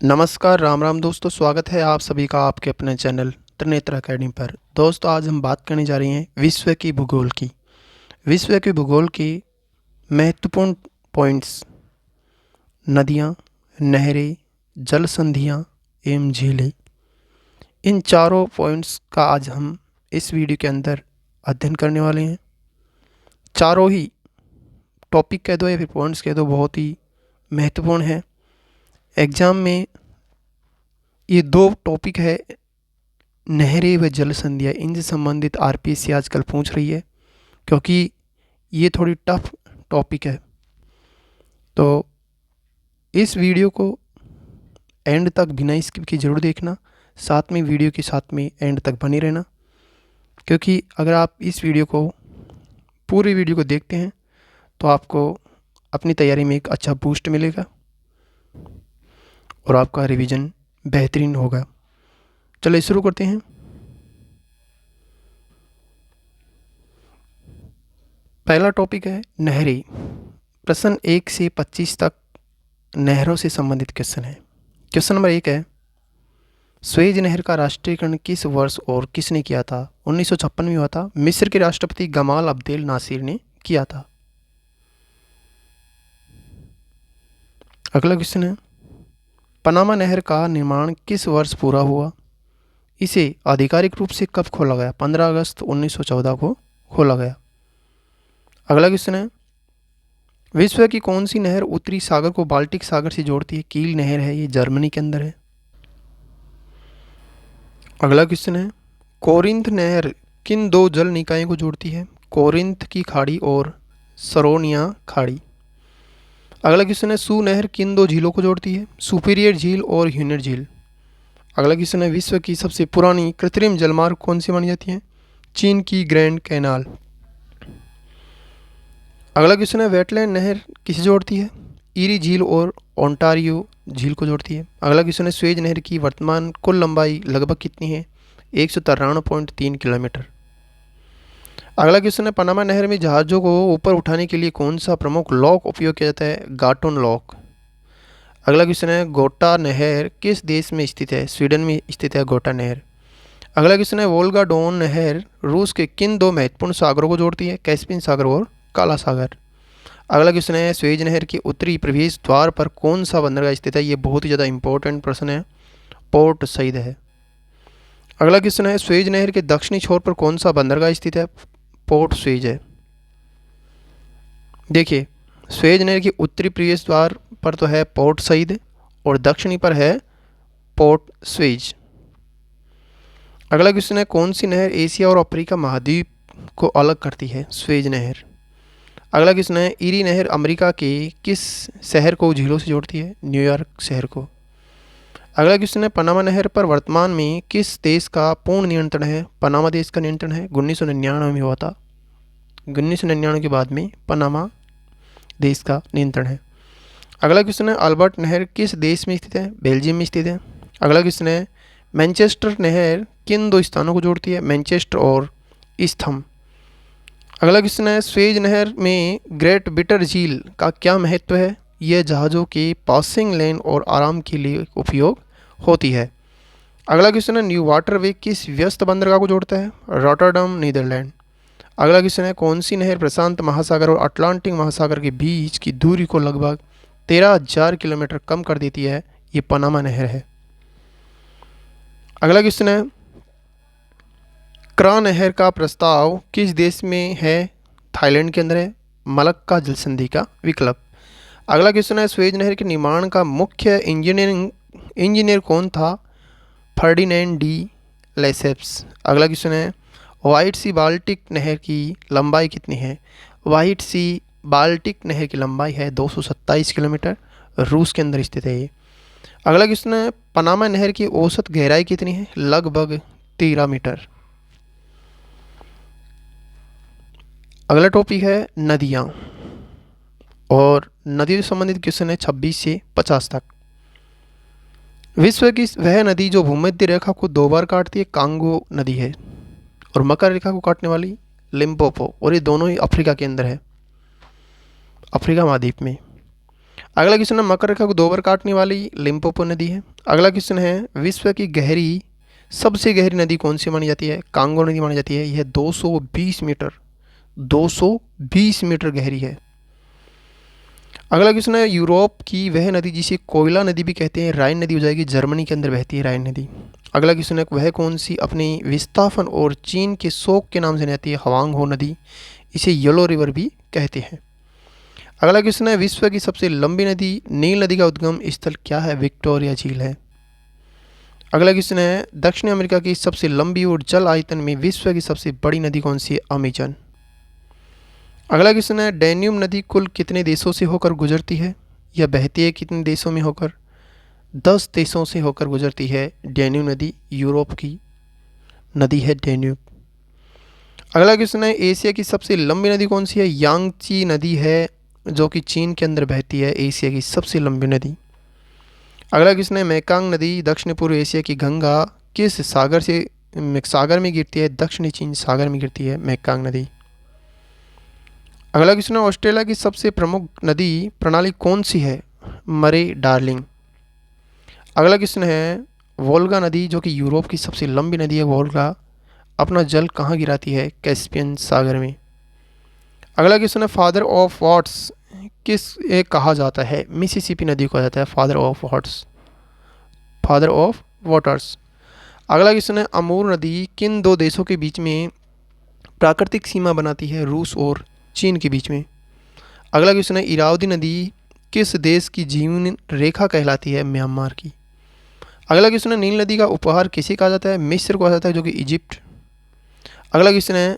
नमस्कार, राम राम दोस्तों। स्वागत है आप सभी का आपके अपने चैनल त्रिनेत्र अकेडमी पर। दोस्तों, आज हम बात करने जा रहे हैं विश्व की भूगोल की। विश्व के भूगोल की महत्वपूर्ण पॉइंट्स, नदियाँ, नहरें, जल संधियाँ एवं झीलें। इन चारों पॉइंट्स का आज हम इस वीडियो के अंदर अध्ययन करने वाले हैं। चारों ही टॉपिक कह दो या फिर पॉइंट्स कह दो, बहुत ही महत्वपूर्ण है। एग्ज़ाम में ये दो टॉपिक है, नहरें व जल संधियाँ। इनसे संबंधित आरपीएससी आजकल पूछ रही है, क्योंकि ये थोड़ी टफ टॉपिक है। तो इस वीडियो को एंड तक बिना स्किप की ज़रूर देखना, साथ में वीडियो के साथ में एंड तक बने रहना, क्योंकि अगर आप इस वीडियो को पूरी वीडियो को देखते हैं तो आपको अपनी तैयारी में एक अच्छा बूस्ट मिलेगा और आपका रिवीजन बेहतरीन होगा। चलिए शुरू करते हैं। पहला टॉपिक है नहरें। प्रश्न 1 से 25 तक नहरों से संबंधित क्वेश्चन है। क्वेश्चन नंबर 1 है, स्वेज नहर का राष्ट्रीयकरण किस वर्ष और किसने किया था? 1956 में हुआ था। मिस्र के राष्ट्रपति गमाल अब्देल नासिर ने किया था। अगला क्वेश्चन है, पनामा नहर का निर्माण किस वर्ष पूरा हुआ? इसे आधिकारिक रूप से कब खोला गया? 15 अगस्त 1914 को खोला गया। अगला क्वेश्चन है, विश्व की कौन सी नहर उत्तरी सागर को बाल्टिक सागर से जोड़ती है? कील नहर है, ये जर्मनी के अंदर है। अगला क्वेश्चन है, कोरिंथ नहर किन दो जल निकायों को जोड़ती है? कोरिंथ की खाड़ी और सरोनिया खाड़ी। अगला क्वेश्चन है, सू नहर किन दो झीलों को जोड़ती है? सुपीरियर झील और ह्यूनर झील। अगला क्वेश्चन है, विश्व की सबसे पुरानी कृत्रिम जलमार्ग कौन सी मानी जाती है? चीन की ग्रैंड कैनाल। अगला क्वेश्चन है, वेटलैंड नहर किसे जोड़ती है? ईरी झील और ओंटारियो झील को जोड़ती है। अगला क्वेश्चन है, स्वेज नहर की वर्तमान कुल लंबाई लगभग कितनी है? 193.3 किलोमीटर। अगला क्वेश्चन है, पनामा नहर में जहाज़ों को ऊपर उठाने के लिए कौन सा प्रमुख लॉक उपयोग किया जाता है? Gatun lock. अगला क्वेश्चन है, गोटा नहर किस देश में स्थित है? स्वीडन में स्थित है गोटा नहर। अगला क्वेश्चन है, वोल्गा डोन नहर रूस के किन दो महत्वपूर्ण सागरों को जोड़ती है? कैस्पियन सागर और काला सागर। अगला क्वेश्चन है, स्वेज नहर के उत्तरी प्रवेश द्वार पर कौन सा बंदरगाह स्थित है? ये बहुत ही ज़्यादा इंपॉर्टेंट प्रश्न है, पोर्ट सईद है। अगला क्वेश्चन है, स्वेज नहर के दक्षिणी छोर पर कौन सा बंदरगाह स्थित है? पोर्ट स्वेज है। देखिए, स्वेज नहर के उत्तरी प्रवेश द्वार पर तो है पोर्ट सईद और दक्षिणी पर है पोर्ट स्वेज। अगला क्वेश्चन है, कौन सी नहर एशिया और अफ्रीका महाद्वीप को अलग करती है? स्वेज नहर। अगला क्वेश्चन है, ईरी नहर अमेरिका के किस शहर को झीलों से जोड़ती है? न्यूयॉर्क शहर को। अगला क्वेश्चन है, पनामा नहर पर वर्तमान में किस देश का पूर्ण नियंत्रण है? पनामा देश का नियंत्रण है। 1999 में हुआ था। 1999 के बाद में पनामा देश का नियंत्रण है। अगला क्वेश्चन है, अल्बर्ट नहर किस देश में स्थित है? बेल्जियम में स्थित है। अगला क्वेश्चन है, मैनचेस्टर नहर किन दो स्थानों को जोड़ती है? मैनचेस्टर और ईस्थम। अगला क्वेश्चन है, स्वेज नहर में ग्रेट बिटर झील का क्या महत्व है? यह जहाज़ों के पासिंग लेन और आराम के लिए उपयोग होती है। अगला क्वेश्चन है, न्यू वाटर वे किस व्यस्त बंदरगाह को जोड़ता है? Rotterdam Netherlands. अगला क्वेश्चन है, कौन सी नहर प्रशांत महासागर और अटलांटिक महासागर के बीच की दूरी को लगभग 13,000 किलोमीटर कम कर देती है? ये पनामा नहर है। अगला क्वेश्चन है, क्रा नहर का प्रस्ताव किस देश में है? थाईलैंड के अंदर है। मलक्का जल संधि का विकल्प। अगला क्वेश्चन है, स्वेज नहर के निर्माण का मुख्य इंजीनियर कौन था? Ferdinand de Lesseps. अगला क्वेश्चन है, व्हाइट सी बाल्टिक नहर की लंबाई कितनी है? व्हाइट सी बाल्टिक नहर की लंबाई है 227 किलोमीटर। रूस के अंदर स्थित है ये। अगला क्वेश्चन है, पनामा नहर की औसत गहराई कितनी है? लगभग 13 मीटर। अगला टॉपिक है नदियाँ, और नदियों से संबंधित क्वेश्चन है 26 से 50 तक। विश्व की वह नदी जो भूमध्य रेखा को 2 बार काटती है, कांगो नदी है। और मकर रेखा को काटने वाली लिम्पोपो, और ये दोनों ही अफ्रीका के अंदर है, अफ्रीका महाद्वीप में। अगला क्वेश्चन है मकर रेखा को 2 बार काटने वाली लिम्पोपो नदी है। अगला क्वेश्चन है विश्व की सबसे गहरी नदी कौन सी मानी जाती है? कांगो नदी मानी जाती है। यह 220 मीटर 220 मीटर गहरी है। अगला क्वेश्चन है यूरोप की वह नदी जिसे कोयला नदी भी कहते हैं, राइन नदी हो जाएगी, जर्मनी के अंदर बहती है राइन नदी। अगला क्वेश्चन है वह कौन सी अपनी विस्थापन और चीन के शोक के नाम से जाती है? हवांग हो नदी, इसे येलो रिवर भी कहते हैं। अगला क्वेश्चन है विश्व की सबसे लंबी नदी नील नदी का उद्गम स्थल क्या है? विक्टोरिया झील है। अगला क्वेश्चन है दक्षिण अमेरिका की सबसे लंबी और जल आयतन में विश्व की सबसे बड़ी नदी कौन सी है? अमेजन। अगला क्वेश्चन है डैन्यूब नदी कुल कितने देशों से होकर गुजरती है? यह बहती है कितने देशों में होकर? 10 देशों से होकर गुजरती है डैन्यूब नदी। यूरोप की नदी है डैन्यूब। अगला क्वेश्चन है एशिया की सबसे लंबी नदी कौन सी है? यांगची नदी है जो कि चीन के अंदर बहती है, एशिया की सबसे लंबी नदी। अगला क्वेश्चन है मेकांग नदी दक्षिण पूर्व एशिया की गंगा किस सागर में गिरती है? दक्षिणी चीन सागर में गिरती है मेकांग नदी। अगला क्वेश्चन है ऑस्ट्रेलिया की सबसे प्रमुख नदी प्रणाली कौन सी है? मरे डार्लिंग। अगला क्वेश्चन है वोल्गा नदी जो कि यूरोप की सबसे लंबी नदी है, वोल्गा अपना जल कहाँ गिराती है? कैस्पियन सागर में। अगला क्वेश्चन है फादर ऑफ वाट्स कहा जाता है? मिसिसिपी नदी को कहा जाता है फादर ऑफ वाटर्स। अगला क्वेश्चन है अमूर नदी किन 2 देशों के बीच में प्राकृतिक सीमा बनाती है? रूस और चीन के बीच में। अगला क्वेश्चन है इरावदी नदी किस देश की जीवन रेखा कहलाती है? म्यांमार की। अगला क्वेश्चन है नील नदी का उपहार किसे कहा जाता है? मिस्र को कहा जाता है जो कि इजिप्ट। अगला क्वेश्चन है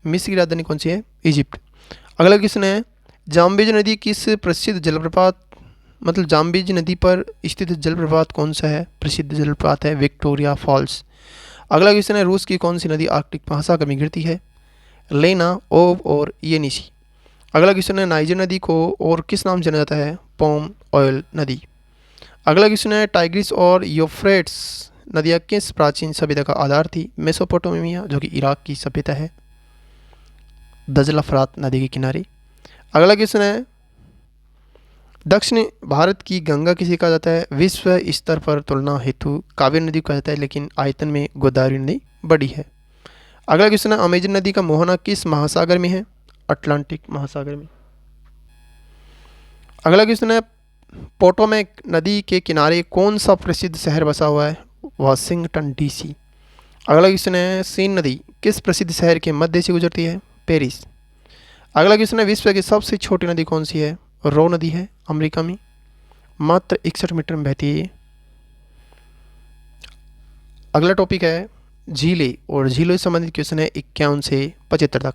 मिस्र की राजधानी कौन सी है? इजिप्ट। अगला क्वेश्चन है जाम्बेज नदी किस प्रसिद्ध जलप्रपात जाम्बेज नदी पर स्थित जलप्रपात कौन सा है? प्रसिद्ध जलप्रपात है विक्टोरिया फॉल्स। अगला क्वेश्चन है रूस की कौन सी नदी आर्कटिक महासागर में गिरती है? लेना, ओब और येनिसी। अगला क्वेश्चन है नाइजर नदी को और किस नाम से जाना जाता है? पॉम ऑयल नदी। अगला क्वेश्चन है टाइग्रिस और यूफ्रेट्स नदियाँ किस प्राचीन सभ्यता का आधार थी? मेसोपोटामिया जो कि इराक की सभ्यता है, दजला फरात नदी के किनारे। अगला क्वेश्चन है दक्षिण भारत की गंगा किसे कहा जाता है? विश्व स्तर पर तुलना हेतु कावेरी नदी को कहा जाता है, लेकिन आयतन में गोदावरी नदी बड़ी है। अगला क्वेश्चन है अमेजन नदी का मोहना किस महासागर में है? अटलांटिक महासागर में। अगला क्वेश्चन है पोटोमैक नदी के किनारे कौन सा प्रसिद्ध शहर बसा हुआ है? Washington DC. अगला क्वेश्चन है सीन नदी किस प्रसिद्ध शहर के मध्य से गुजरती है? पेरिस। अगला क्वेश्चन है विश्व की सबसे छोटी नदी कौन सी है? रो नदी है, अमेरिका में, मात्र 61 मीटर में बहती है। अगला टॉपिक है झीलें और झीलों से संबंधित क्वेश्चन है 51 से 75 तक।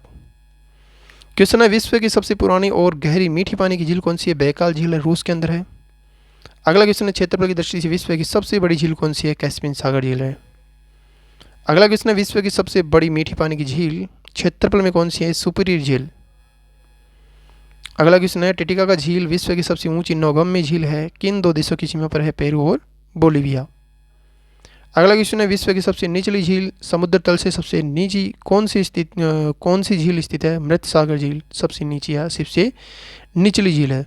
क्वेश्चन है विश्व की सबसे पुरानी और गहरी मीठी पानी की झील कौन सी है? बैकाल झील है, रूस के अंदर है। अगला क्वेश्चन है क्षेत्रफल की दृष्टि से विश्व की सबसे बड़ी झील कौन सी है? कैस्पियन सागर झील है। अगला क्वेश्चन है विश्व की सबसे बड़ी मीठी पानी की झील क्षेत्रफल में कौन सी है? सुपीरियर झील। अगला क्वेश्चन है टिटिकाका झील विश्व की सबसे ऊंची नौगम्य झील है, किन 2 देशों की सीमा पर है? पेरू और बोलीविया। अगला क्वेश्चन है विश्व की सबसे निचली झील समुद्र तल से सबसे नीची कौन सी झील स्थित है? मृत सागर झील सबसे नीची है, सबसे निचली झील है।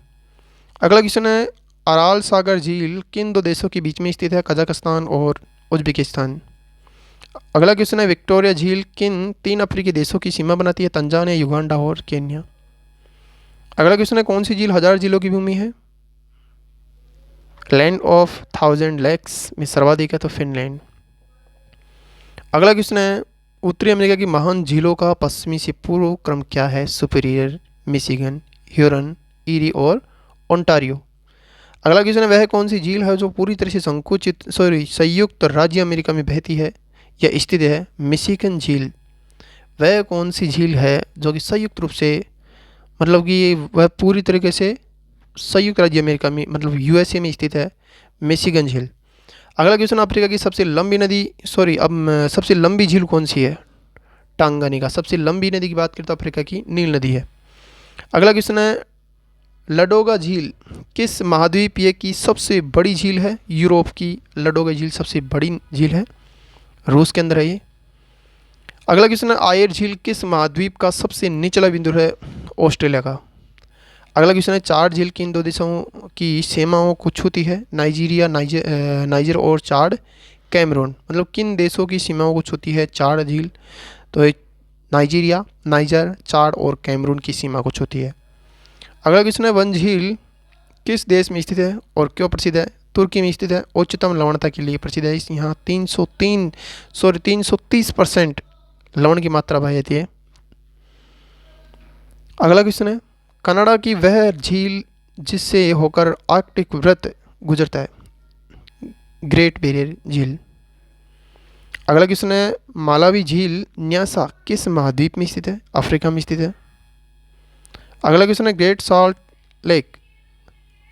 अगला क्वेश्चन है अराल सागर झील किन 2 देशों के बीच में स्थित है? कजाकिस्तान और उज्बेकिस्तान। अगला क्वेश्चन है विक्टोरिया झील किन 3 अफ्रीकी देशों की सीमा बनाती है? तंजानिया, युगांडा और केन्या। अगला क्वेश्चन है कौन सी झील 1000 झीलों की भूमि है? लैंड ऑफ 1000 लेक्स में सर्वाधिक है तो फिनलैंड। अगला क्वेश्चन है उत्तरी अमेरिका की महान झीलों का पश्चिमी से पूर्व क्रम क्या है? सुपीरियर, मिशिगन, ह्यूरन, ईरी और ओंटारियो। अगला क्वेश्चन है वह कौन सी झील है जो पूरी तरह से संयुक्त राज्य अमेरिका में बहती है या स्थित है? मिशिगन झील। वह कौन सी झील है जो कि संयुक्त रूप से कि वह पूरी तरीके से संयुक्त राज्य अमेरिका में यूएसए में स्थित है? मिशिगन झील। अगला क्वेश्चन अफ्रीका की सबसे लंबी झील कौन सी है? टांगानिका। सबसे लंबी नदी की बात करें तो अफ्रीका की नील नदी है। अगला क्वेश्चन है लडोगा झील किस महाद्वीपीय की सबसे बड़ी झील है? यूरोप की लडोगा झील सबसे बड़ी झील है, रूस के अंदर है ये। अगला क्वेश्चन है आयर झील किस महाद्वीप का सबसे निचला बिंदु है? ऑस्ट्रेलिया का। अगला क्वेश्चन है, चाड झील किन दो देशों की सीमाओं को छूती है? नाइजीरिया, नाइजर और चाड कैमरून। मतलब किन देशों की सीमाओं को छूती है चाड झील? तो ये नाइजीरिया, नाइजर, चाड और कैमरून की सीमा को छूती है। अगला क्वेश्चन है, वन झील किस देश में स्थित है और क्यों प्रसिद्ध है? तुर्की में स्थित है, उच्चतम लवणता के लिए प्रसिद्ध है। यहाँ 330% लवण की मात्रा पाई जाती है। अगला क्वेश्चन है, कनाडा की वह झील जिससे होकर आर्कटिक वृत्त गुजरता है? ग्रेट बैरियर झील। अगला क्वेश्चन है, मालावी झील न्यासा किस महाद्वीप में स्थित है? अफ्रीका में स्थित है। अगला क्वेश्चन है, ग्रेट सॉल्ट लेक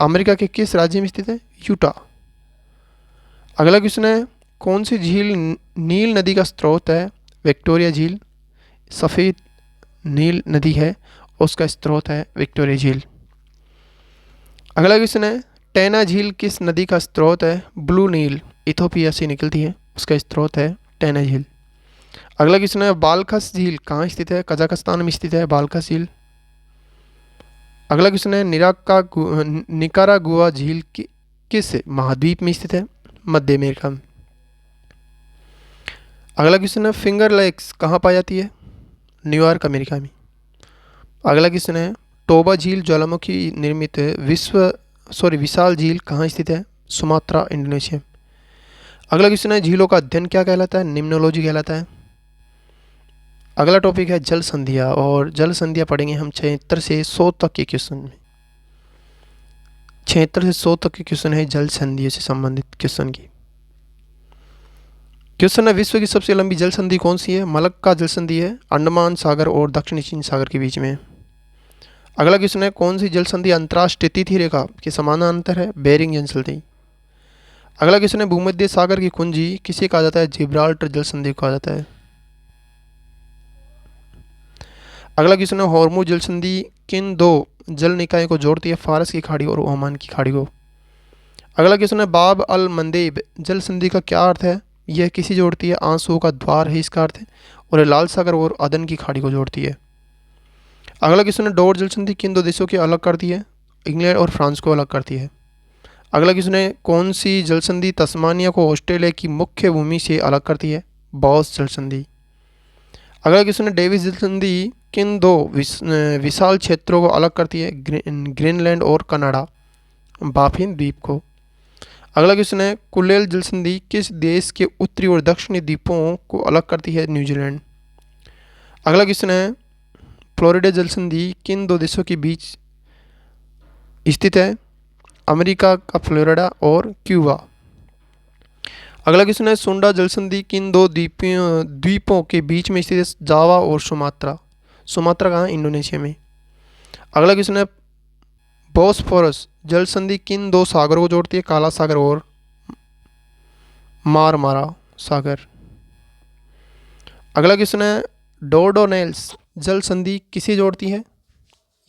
अमेरिका के किस राज्य में स्थित है? यूटा। अगला क्वेश्चन है, कौन सी झील नील नदी का स्रोत है? विक्टोरिया झील। सफ़ेद नील नदी है, उसका स्रोत है विक्टोरिया झील। अगला क्वेश्चन है, टैना झील किस नदी का स्रोत है? ब्लू नील इथोपिया से निकलती है, उसका स्रोत है टैना झील। अगला क्वेश्चन है, बालखस झील कहाँ स्थित है? कजाकिस्तान में स्थित है बालखस झील। अगला क्वेश्चन है, निकारागुआ झील किस महाद्वीप में स्थित है? मध्य अमेरिका में। अगला क्वेश्चन है, फिंगर लेक्स कहाँ पाई जाती है? न्यूयॉर्क अमेरिका में। अगला क्वेश्चन है, टोबा झील ज्वालामुखी निर्मित विशाल झील कहाँ स्थित है? सुमात्रा इंडोनेशिया में। अगला क्वेश्चन है, झीलों का अध्ययन क्या कहलाता है? निम्नोलॉजी कहलाता है। अगला टॉपिक है जल संधियाँ, और जल संधियाँ पढ़ेंगे हम 76 से 100 तक के क्वेश्चन में। 76 से 100 तक के क्वेश्चन है जल संधियों से संबंधित क्वेश्चन की। क्वेश्चन है, विश्व की सबसे लंबी जल संधि कौन सी है? मलक्का जल संधि है, अंडमान सागर और दक्षिणी चीन सागर के बीच में। अगला क्वेश्चन है, कौन सी जल संधि अंतर्राष्ट्रीय तिथि रेखा के समानांतर है? बेरिंग जल संधि। अगला क्वेश्चन है, भूमध्य सागर की कुंजी किसे कहा जाता है? जिब्राल्टर जल संधि कहा जाता है। अगला क्वेश्चन है, हॉर्मुज जल संधि किन दो जल निकायों को जोड़ती है? फारस की खाड़ी और ओमान की खाड़ी को। अगला क्वेश्चन है, बाब अल मंदेब जल संधि का क्या अर्थ है? यह किसी जोड़ती है? आंसुओं का द्वार है इसका अर्थ है, और यह लाल सागर और अदन की खाड़ी को जोड़ती है। अगला क्वेश्चन है, डोर जल संधि किन दो देशों की अलग करती है? इंग्लैंड और फ्रांस को अलग करती है। अगला क्वेश्चन है, कौन सी जल संधि तस्मानिया को ऑस्ट्रेलिया की मुख्य भूमि से अलग करती है? बॉस जल संधि। अगला क्वेश्चन है, डेविस जल संधि किन दो विशाल क्षेत्रों को अलग करती है? ग्रीनलैंड और कनाडा बाफिन द्वीप को। अगला क्वेश्चन है, कुलेल जल संधि किस देश के उत्तरी और दक्षिणी द्वीपों को अलग करती है? न्यूजीलैंड। अगला क्वेश्चन है, फ्लोरिडा जल संधि किन दो देशों के बीच स्थित है? अमेरिका का फ्लोरिडा और क्यूबा। अगला क्वेश्चन है, सुंडा जल संधि किन दो द्वीपों के बीच में स्थित है? जावा और सुमात्रा। सुमात्रा कहाँ? इंडोनेशिया में। अगला क्वेश्चन है, बॉस्फोरस जल संधि किन दो सागरों को जोड़ती है? काला सागर और मारमारा सागर। अगला क्वेश्चन है, डोर्डोनेल्स जल संधि किसे जोड़ती है?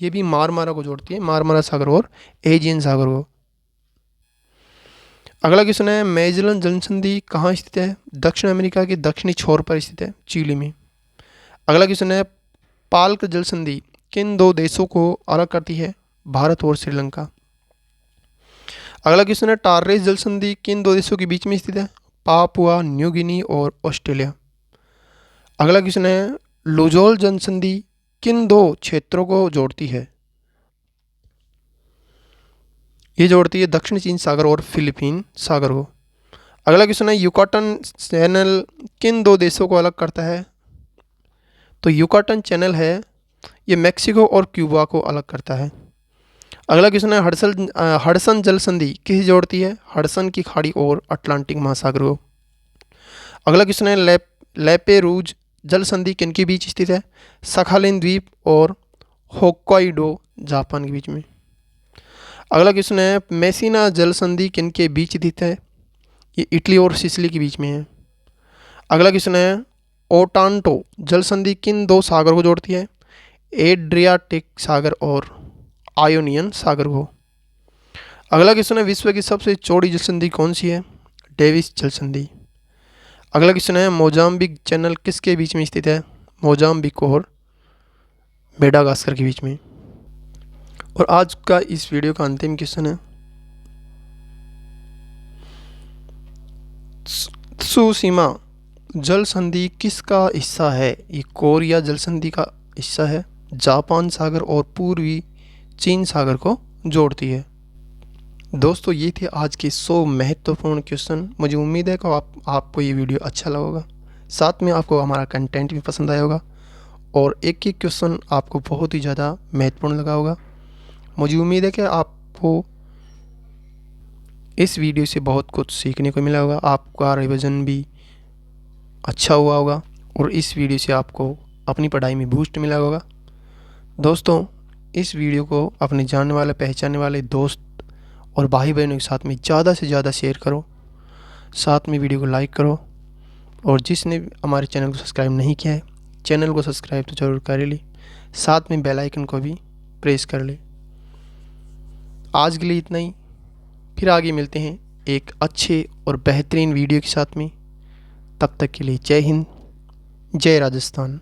ये भी मारमारा को जोड़ती है, मारमारा सागर और एजियन सागर को। अगला क्वेश्चन है, मैजेलन जल संधि कहाँ स्थित है? दक्षिण अमेरिका के दक्षिणी छोर पर स्थित है, चिली में। अगला क्वेश्चन है, पाल्क जल संधि किन दो देशों को अलग करती है? भारत और श्रीलंका। अगला क्वेश्चन है, टार्रेस जल संधि किन दो देशों के बीच में स्थित है? पापुआ न्यू गिनी और ऑस्ट्रेलिया। अगला क्वेश्चन है, लुजोल जल संधि किन दो क्षेत्रों को जोड़ती है? ये जोड़ती है दक्षिण चीन सागर और फिलीपीन सागर को। अगला क्वेश्चन है, युकाटन चैनल किन दो देशों को अलग करता है? तो युकाटन चैनल है, ये मैक्सिको और क्यूबा को अलग करता है। अगला क्वेश्चन है, हडसन जल संधि किसे जोड़ती है? हडसन की खाड़ी और अटलांटिक महासागर को। अगला क्वेश्चन है, लेपेरूज जल संधि किन के बीच स्थित है? सखालिन द्वीप और होक्काइडो जापान के बीच में। अगला क्वेश्चन है, मेसिना जल संधि किन के बीच स्थित है? ये इटली और सिसिली के बीच में है। अगला क्वेश्चन है, ओटांटो जल संधि किन दो सागर को जोड़ती है? एड्रियाटिक सागर और आयोनियन सागर को। अगला क्वेश्चन है, विश्व की सबसे चौड़ी जल संधि कौन सी है? डेविस जल संधि। अगला क्वेश्चन है, मोजाम्बिक चैनल किसके बीच में स्थित है? मोजाम्बिक और मेडागास्कर के बीच में। और आज का इस वीडियो का अंतिम क्वेश्चन है, त्सुशिमा जल संधि किसका हिस्सा है? ये कोरिया जल संधि का हिस्सा है, जापान सागर और पूर्वी चीन सागर को जोड़ती है। दोस्तों ये थे आज के 100 महत्वपूर्ण क्वेश्चन। मुझे उम्मीद है कि आपको ये वीडियो अच्छा लगा होगा, साथ में आपको हमारा कंटेंट भी पसंद आया होगा और एक एक क्वेश्चन आपको बहुत ही ज़्यादा महत्वपूर्ण लगा होगा। मुझे उम्मीद है कि आपको इस वीडियो से बहुत कुछ सीखने को मिला होगा, आपका रिवीजन भी अच्छा हुआ होगा और इस वीडियो से आपको अपनी पढ़ाई में बूस्ट मिला होगा। दोस्तों इस वीडियो को अपने जानने वाले पहचानने वाले दोस्त और भाई बहनों के साथ में ज़्यादा से ज़्यादा शेयर करो, साथ में वीडियो को लाइक करो और जिसने हमारे चैनल को सब्सक्राइब नहीं किया है, चैनल को सब्सक्राइब तो ज़रूर कर ले, साथ में बेल आइकन को भी प्रेस कर ले। आज के लिए इतना ही, फिर आगे मिलते हैं एक अच्छे और बेहतरीन वीडियो के साथ में। तब तक के लिए जय हिंद, जय राजस्थान।